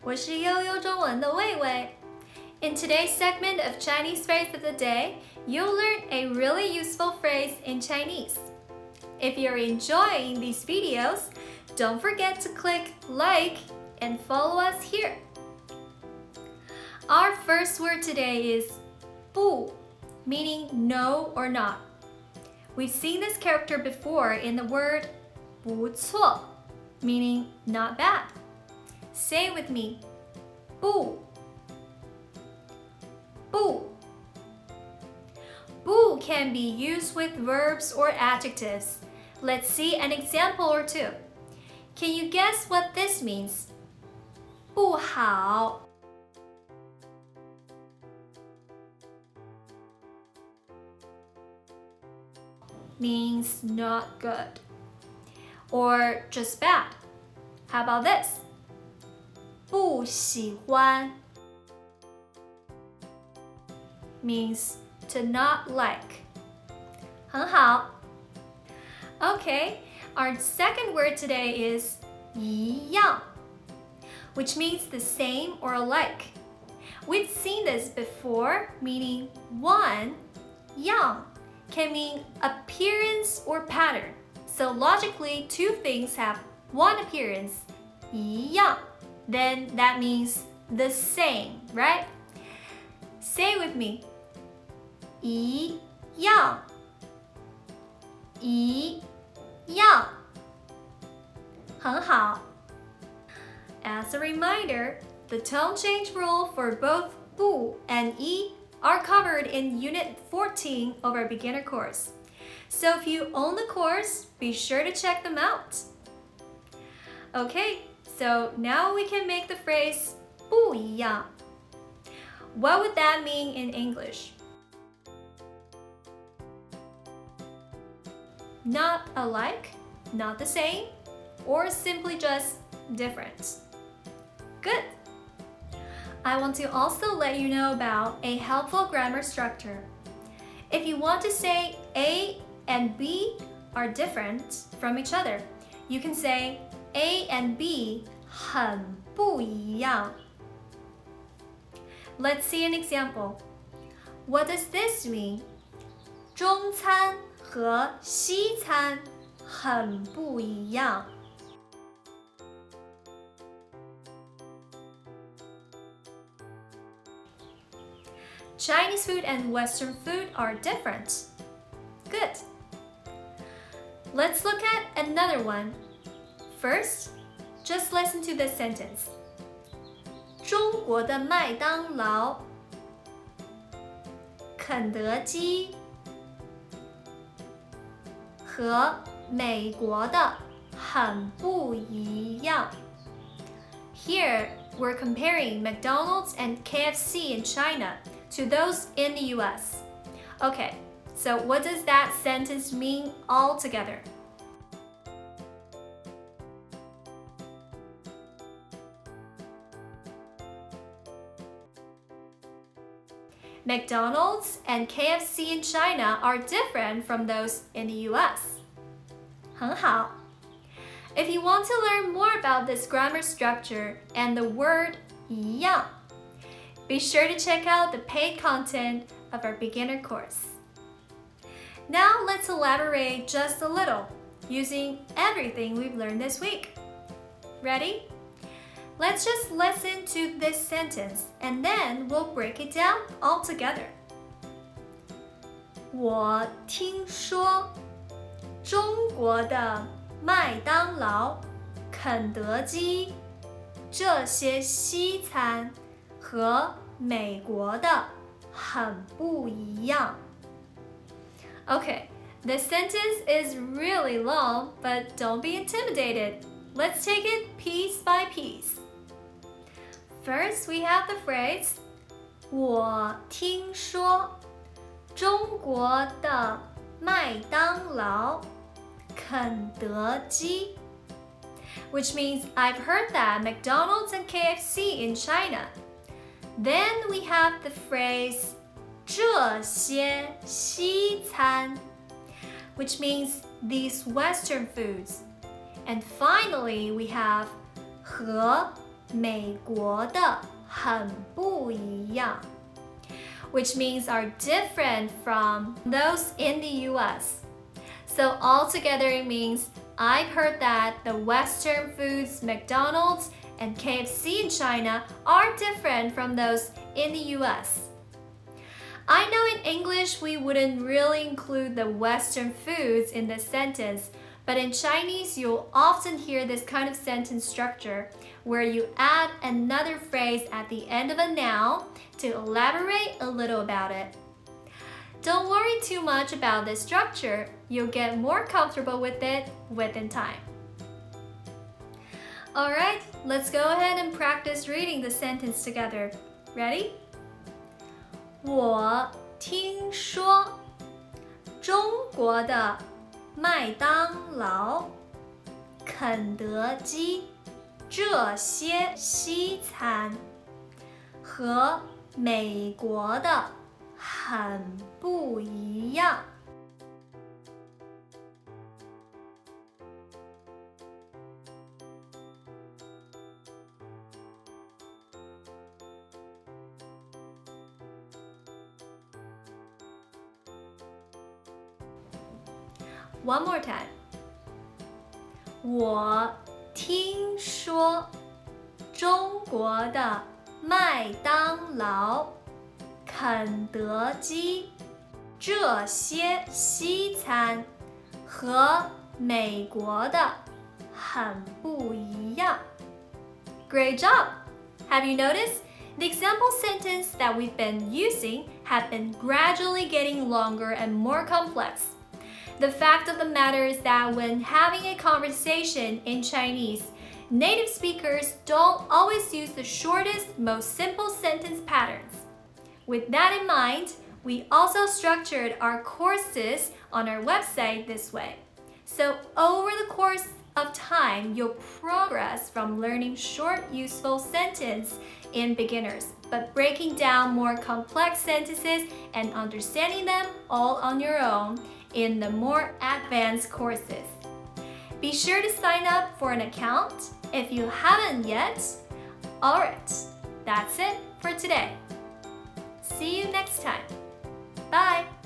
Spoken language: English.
我是悠悠中文的魏魏。In today's segment of Chinese Phrase of the Day, you'll learn a really useful phrase in Chinese. If you're enjoying these videos, don't forget to click like and follow us here. Our first word today is 不, meaning no or not. We've seen this character before in the word 不错, meaning not bad. Say it with me. 不不 不 can be used with verbs or adjectives. Let's see an example or two. Can you guess what this means? 不好 means not good or just bad. How about this? 不喜欢 means to not like. 很好 Okay, our second word today is 一样 which means the same or alike. We've seen this before, meaning one, 样 can mean appearance or pattern. So logically, two things have one appearance, 一样, then that means the same, right? Say it with me. 一样一样很好 As a reminder, the tone change rule for both 不 and 一 are covered in Unit 14 of our beginner course. So if you own the course, be sure to check them out. Okay, so now we can make the phrase 不一样. What would that mean in English? Not alike, not the same, or simply just different. Good! I want to also let you know about a helpful grammar structure. If you want to say A and B are different from each other, you can say A and B 很不一样. Let's see an example. What does this mean? 中餐和西餐很不一样。Chinese food and Western food are different. Good. Let's look at another one. First, just listen to this sentence. 中国的麦当劳、肯德基和美国的很不一样。Here, we're comparing McDonald's and KFC in China to those in the US. Okay, so what does that sentence mean altogether? McDonald's and KFC in China are different from those in the US. 很好. If you want to learn more about this grammar structure and the word 一样, be sure to check out the paid content of our beginner course. Now let's elaborate just a little using everything we've learned this week. Ready? Let's just listen to this sentence and then we'll break it down all together. 我听说中国的麦当劳、肯德基这些西餐和美国的很不一样。Okay, this sentence is really long, but don't be intimidated. Let's take it piece by piece. First, we have the phrase 我听说中国的麦当劳、肯德基 which means I've heard that McDonald's and KFC in China. Then we have the phrase 这些西餐 which means these Western foods. And finally, we have 和美国的很不一样 which means are different from those in the US. So altogether it means I've heard that the Western foods, McDonald's and KFC in China are different from those in the US. I know in English we wouldn't really include the Western foods in this sentence, but in Chinese you'll often hear this kind of sentence structure where you add another phrase at the end of a noun to elaborate a little about it. Don't worry too much about this structure. You'll get more comfortable with it within time. Alright, let's go ahead and practice reading the sentence together. Ready? 我听说中国的麦当劳、肯德基这些西餐和美国的很不一样。One more time. 我听说中国的麦当劳、肯德基这些西餐和美国的很不一样。Great job! Have you noticed? The example sentence that we've been using have been gradually getting longer and more complex. The fact of the matter is that when having a conversation in Chinese, native speakers don't always use the shortest, most simple sentence patterns. With that in mind, we also structured our courses on our website this way. So over the course of time, you'll progress from learning short, useful sentences in beginners, but breaking down more complex sentences and understanding them all on your own in the more advanced courses. Be sure to sign up for an account if you haven't yet. Alright, that's it for today. See you next time. Bye!